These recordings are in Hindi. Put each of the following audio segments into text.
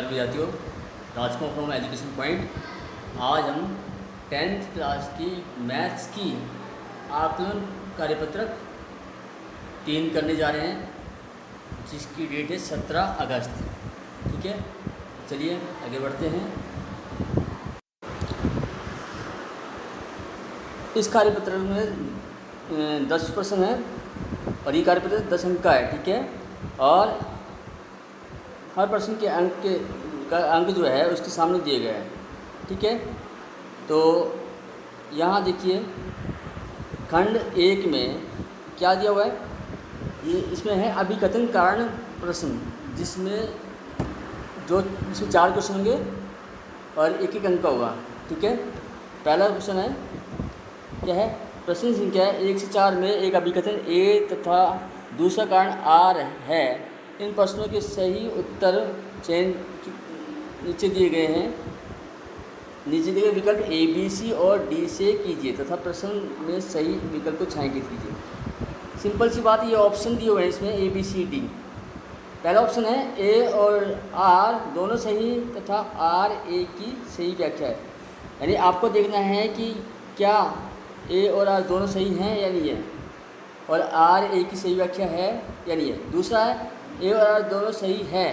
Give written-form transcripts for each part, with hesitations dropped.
नमस्कार विद्यार्थियों, राजकुमार फ्रॉम एजुकेशन पॉइंट। आज हम 10th क्लास की मैथ्स की आकलन कार्यपत्रक 3 करने जा रहे हैं, जिसकी डेट है 17 अगस्त। ठीक है, चलिए आगे बढ़ते हैं। इस कार्यपत्रक में 10 प्रश्न है और ये कार्यपत्रक 10 अंक का है। ठीक है, और हर प्रश्न के अंक जो है उसके सामने दिए गए हैं। ठीक है, तो यहाँ देखिए खंड 1 में क्या दिया हुआ है, ये इसमें है अभिकथन कारण प्रश्न, जिसमें 4 क्वेश्चन होंगे और एक अंक का होगा। ठीक है, पहला क्वेश्चन है क्या है, प्रश्न संख्या 1 से 4 में एक अभिकथन ए तथा दूसरा कारण आर है। इन प्रश्नों के सही उत्तर चयन नीचे दिए गए हैं। नीचे दिए गए विकल्प ए, बी, सी और डी से कीजिए तथा प्रश्न में सही विकल्प को छायांकित कीजिए। सिंपल सी बात, ये ऑप्शन दिए हुए हैं इसमें ए, बी, सी, डी। पहला ऑप्शन है ए और आर दोनों सही तथा आर ए की सही व्याख्या है। यानी आपको देखना है कि क्या ए और आर दोनों सही हैं या नहीं है, और आर ए की सही व्याख्या है या नहीं है। दूसरा है ए और आर दोनों सही है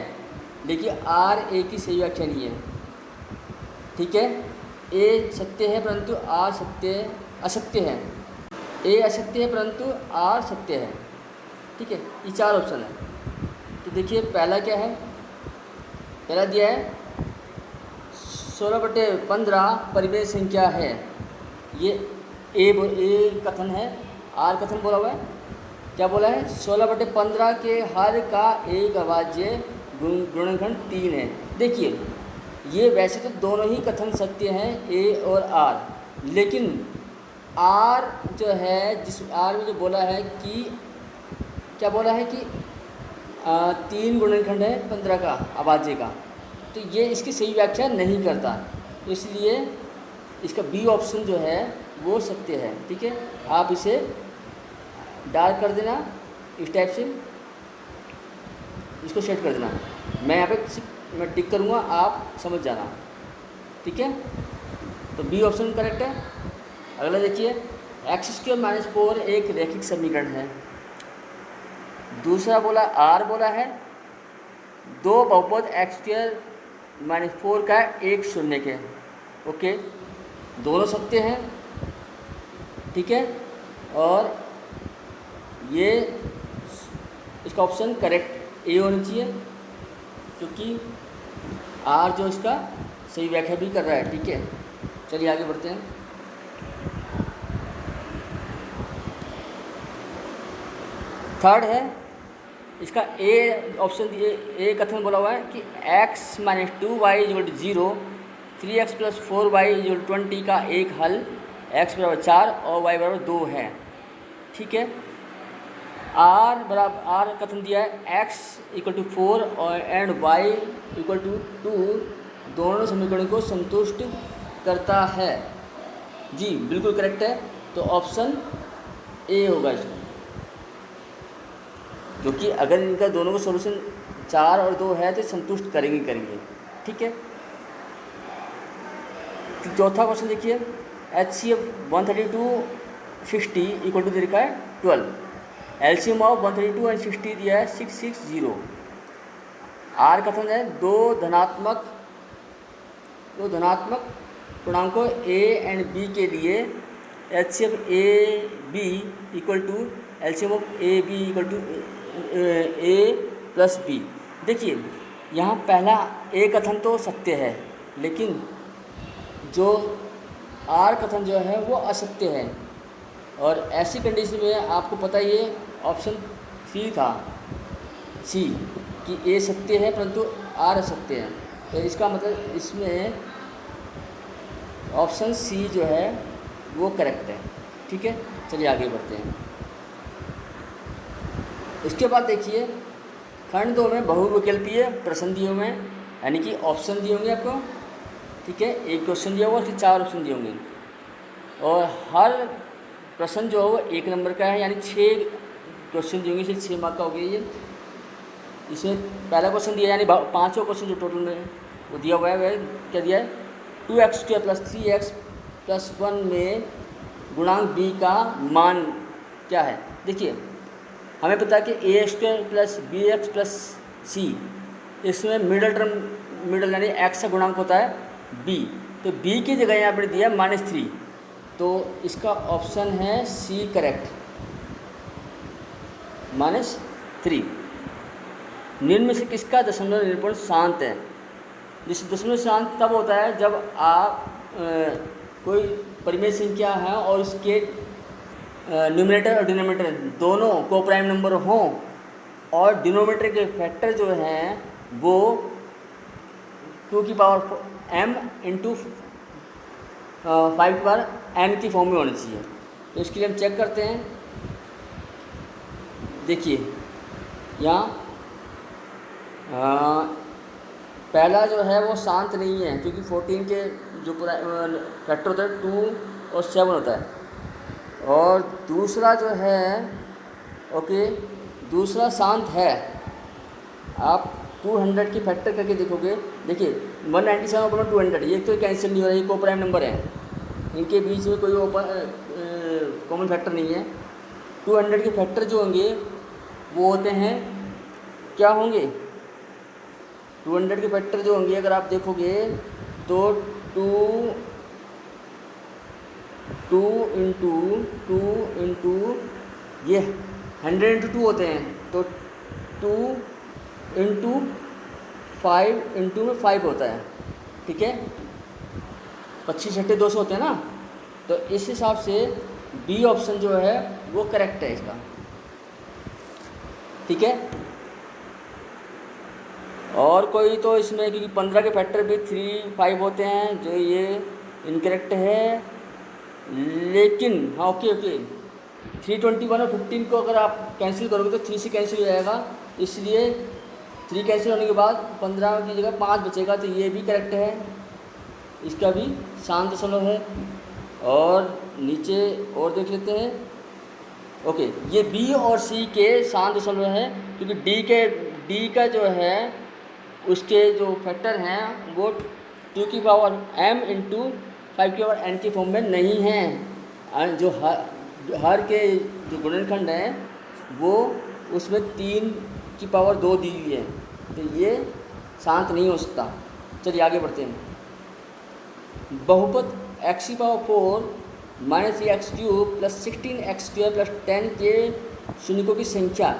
लेकिन आर ए की सही व्याख्या नहीं है। ठीक है, ए सत्य है परंतु आर असत्य है। ए असत्य है परंतु आर सत्य है। ठीक है, ये 4 ऑप्शन है। तो देखिए पहला क्या है, पहला दिया है 16/15 परिमेय संख्या है। ये ए कथन है, आर कथन बोला हुआ है। क्या बोला है, 16/15 के हर का एक अभाज्य गुणनखंड 3 है। देखिए ये वैसे तो दोनों ही कथन सत्य हैं, ए और आर, लेकिन आर जो है, जिस आर में जो बोला है कि क्या बोला है कि 3 गुणनखंड है 15 का अभाज्य का, तो ये इसकी सही व्याख्या नहीं करता, तो इसलिए इसका बी ऑप्शन जो है वो सत्य है। ठीक है, आप इसे डार्क कर देना इस टाइप से, इसको सेट कर देना। मैं यहाँ पे मैं टिक करूँगा, आप समझ जाना। ठीक है, तो बी ऑप्शन करेक्ट है। अगला देखिए, x² - 4 एक रैखिक समीकरण है। दूसरा बोला आर बोला है 2 बहुपद x² - 4 का एक शून्य के। ओके, दोनों सत्य हैं। ठीक है, और ये इसका ऑप्शन करेक्ट ए होना चाहिए, क्योंकि आर जो इसका सही व्याख्या भी कर रहा है। ठीक है, चलिए आगे बढ़ते हैं। थर्ड है इसका ए ऑप्शन, ए कथन बोला हुआ है कि x - 2y = 0, 3x + 4y = 20 का एक हल x = 4 और y = 2 है। ठीक है, आर कथन दिया है x = 4 और एंड y = 2 दोनों समीकरणों को संतुष्ट करता है। जी बिल्कुल करेक्ट है, तो ऑप्शन ए होगा इसका, क्योंकि अगर इनका दोनों का सॉल्यूशन 4 और 2 है तो संतुष्ट करेंगे। ठीक है, तो चौथा क्वेश्चन देखिए, HCF 132 60 = दे रखा है 12। LCM ऑफ 132 और 60 दिया है 660। आर कथन है दो धनात्मक पूर्णांकों a एंड b के लिए HCF AB = LCM of AB = a + b। देखिए यहाँ पहला ए कथन तो सत्य है, लेकिन जो आर कथन जो है वो असत्य है, और ऐसी कंडीशन में आपको पता ही है ऑप्शन सी था, सी, कि ए सत्य है परंतु आर असत्य है। तो इसका मतलब इसमें ऑप्शन सी जो है वो करेक्ट है। ठीक है, चलिए आगे बढ़ते हैं। उसके बाद देखिए खंड 2 में बहुविकल्पीय प्रश्न दिए हुए हैं, यानी कि ऑप्शन दिए होंगे आपको। ठीक है, एक क्वेश्चन दिया हुआ, उसके 4 ऑप्शन दिए होंगे, और हर प्रश्न जो है वो 1 नंबर का है, यानी 6 क्वेश्चन दिए होंगे, इसलिए 6 मार्क का हो गया ये। इसमें पहला क्वेश्चन दिया, यानी 5वां क्वेश्चन जो टोटल में वो दिया हुआ है, वह क्या दिया है 2x² + 3x + 1 में गुणांक b का मान क्या है। देखिए हमें पता है कि a² + bx + c, इसमें मिडल यानी x का गुणांक होता है b, तो b की जगह यहाँ पर दिया है -3, तो इसका ऑप्शन है सी करेक्ट, -3। निम्न में से किसका दशमलव निरूपण शांत है। जिस दशमलव शांत तब होता है जब आप कोई परिमेय संख्या है और उसके न्यूमरेटर और डिनोमिनेटर दोनों को प्राइम नंबर हों और डिनोमिनेटर के फैक्टर जो हैं वो 2 की पावर m × 5 की पावर n की फॉर्म में होनी चाहिए। तो इसके लिए हम चेक करते हैं। देखिए यहाँ पहला जो है वो शांत नहीं है, क्योंकि 14 के जो पूरा फैक्टर होता है 2 और 7 होता है। और दूसरा जो है ओके, दूसरा शांत है। आप 200 की फैक्टर करके देखोगे, देखिए 197 / 200, ये तो कैंसिल नहीं हो रहा है, ये को प्राइम नंबर है, इनके बीच में कोई कॉमन फैक्टर नहीं है। 200 के फैक्टर जो होंगे वो होते हैं, क्या होंगे 200 के फैक्टर जो होंगे, अगर आप देखोगे तो 2 × ये 100 × 2 होते हैं, तो 2 × 5 × 5 होता है, ठीक है, 25 × 200 होते हैं ना। तो इस हिसाब से बी ऑप्शन जो है वो करेक्ट है इसका, ठीक है। और कोई तो इसमें क्योंकि 15 के फैक्टर भी 3, 5 होते हैं, जो ये इनकरेक्ट है। लेकिन हाँ ओके 321 और 15 को अगर आप कैंसिल करोगे तो 3 से कैंसिल हो जाएगा, इसलिए 3 कैंसिल होने के बाद 15 की जगह 5 बचेगा, तो ये भी करेक्ट है, इसका भी शांत दशमलव है। और नीचे और देख लेते हैं। ओके, ये बी और सी के शांत दशमलव है, क्योंकि डी का जो है उसके जो फैक्टर हैं वो 2 की पावर m × 5 की पावर n की फॉर्म में नहीं हैं। जो हर के जो गुणनखंड हैं वो उसमें 3 की पावर 2 दी हुई है, तो ये शांत नहीं हो सकता। चलिए आगे बढ़ते हैं। बहुपद x⁴ - 3x³ + 16x² + 10 के शून्यकों की संख्या।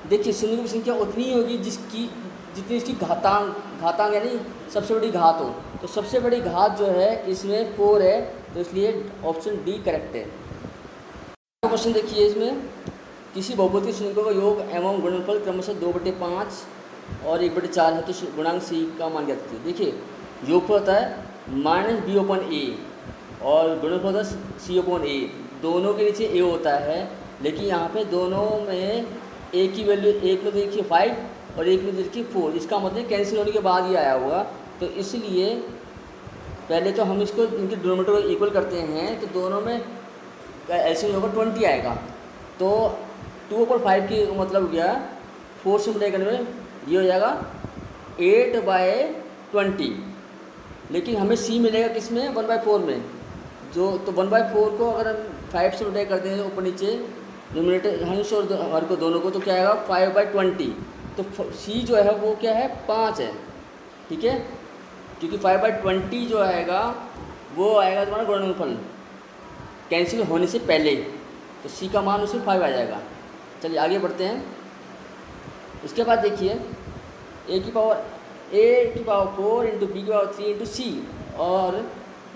देखिए शून्यकों की संख्या उतनी होगी जितनी इसकी घातांक यानी सबसे बड़ी घात हो। तो सबसे बड़ी घात जो है इसमें 4 है, तो इसलिए ऑप्शन डी करेक्ट है। क्वेश्चन देखिए, इसमें किसी बहुपदी शून्यकों का योग एवं गुणनफल क्रमशः 2/5 और 1/4 है, तो गुणांक सी का मान ज्ञात कीजिए। देखिए योगफल होता है -b/a और गुणनफल होता है c/a, दोनों के नीचे a होता है, लेकिन यहाँ पे दोनों में a की वैल्यू, एक में देखिए 5 और एक में देखिए 4, इसका मतलब कैंसिल होने के बाद ही आया होगा। तो इसलिए पहले तो हम इसको इनके डिनोमिनेटर को इक्वल करते हैं, तो दोनों में ऐसे होगा 20 आएगा, तो 2/5 की मतलब हो गया 4 से मल्टीप्लाई करने में ये हो जाएगा 8/20, लेकिन हमें c मिलेगा किस में 1/4 में, जो तो 1/4 को अगर हम 5 से मल्टीप्लाई करते हैं ऊपर नीचे न्यूमरेटर हंस और हर को दोनों को, तो क्या आएगा 5/20, तो c जो है वो क्या है 5 है, ठीक है, क्योंकि 5/20 जो आएगा वो आएगा तुम्हारा गुणनफल कैंसिल होने से पहले, तो c का मान उसमें 5 आ जाएगा। चलिए आगे बढ़ते हैं। इसके बाद देखिए a की पावर 4 × b की पावर 3 × c और a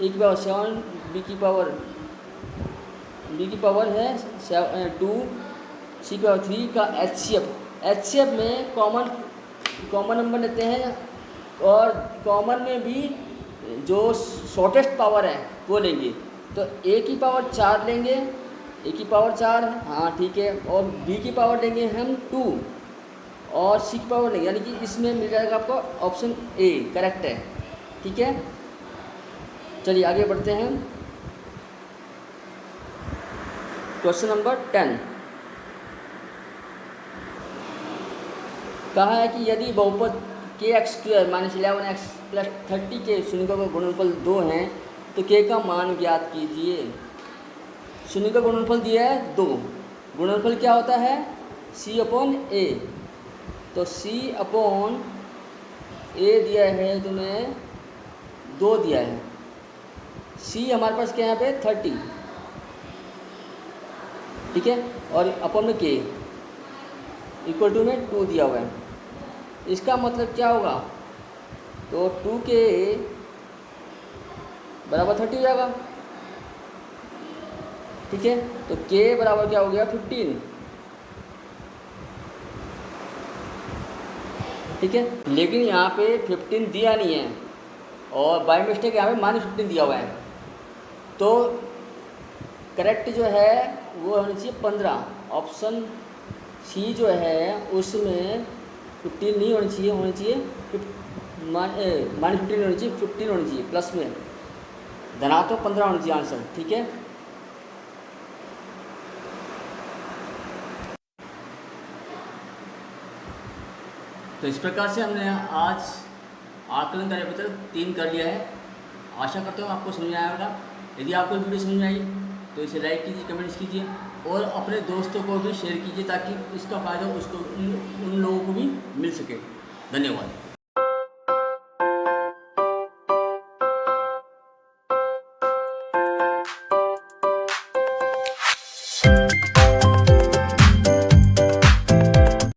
की पावर 7 b की पावर है 2 c की पावर 3 का HCF में कॉमन नंबर लेते हैं, और कॉमन में भी जो शॉर्टेस्ट पावर है वो लेंगे, तो a की पावर 4 लेंगे, a की पावर 4 हाँ ठीक है, और b की पावर लेंगे हम 2 और c की पावर लेंगे, यानी कि इसमें मिल जाएगा आपको ऑप्शन ए करेक्ट है, ठीक है। चलिए आगे बढ़ते हैं। क्वेश्चन नंबर 10 कहा है कि यदि बहुपद के x square minus 11x plus 30 के शून्यों का गुणनफल 2 हैं, तो के का मान ज्ञात कीजिए। शून्य का गुणनफल दिया है 2, गुणनफल क्या होता है c अपॉन ए, तो c अपॉन ए दिया है तुम्हें 2 दिया है, c हमारे पास क्या है यहाँ पे 30, ठीक है, और अपॉन में के इक्वल टू में 2 दिया हुआ है। इसका मतलब क्या होगा, तो 2k बराबर 30 हो जाएगा, ठीक है, तो k बराबर क्या हो गया 15, ठीक है। लेकिन यहाँ पे 15 दिया नहीं है और बाय मिस्टेक यहाँ पे -15 दिया हुआ है, तो करेक्ट जो है वो होनी चाहिए 15। ऑप्शन सी जो है उसमें 15 नहीं होनी चाहिए, होनी चाहिए -15 नहीं होनी चाहिए, 15 होनी चाहिए, प्लस में धनात्मक 15 होनी चाहिए आंसर, ठीक है। तो इस प्रकार से हमने आज आकलन कार्यपत्र 3 कर लिया है। आशा करता हूँ आपको समझ में आया होगा। यदि आपको वीडियो समझ में आई तो इसे लाइक कीजिए, कमेंट्स कीजिए और अपने दोस्तों को भी शेयर कीजिए ताकि इसका फ़ायदा उसको उन लोगों को भी मिल सके। धन्यवाद।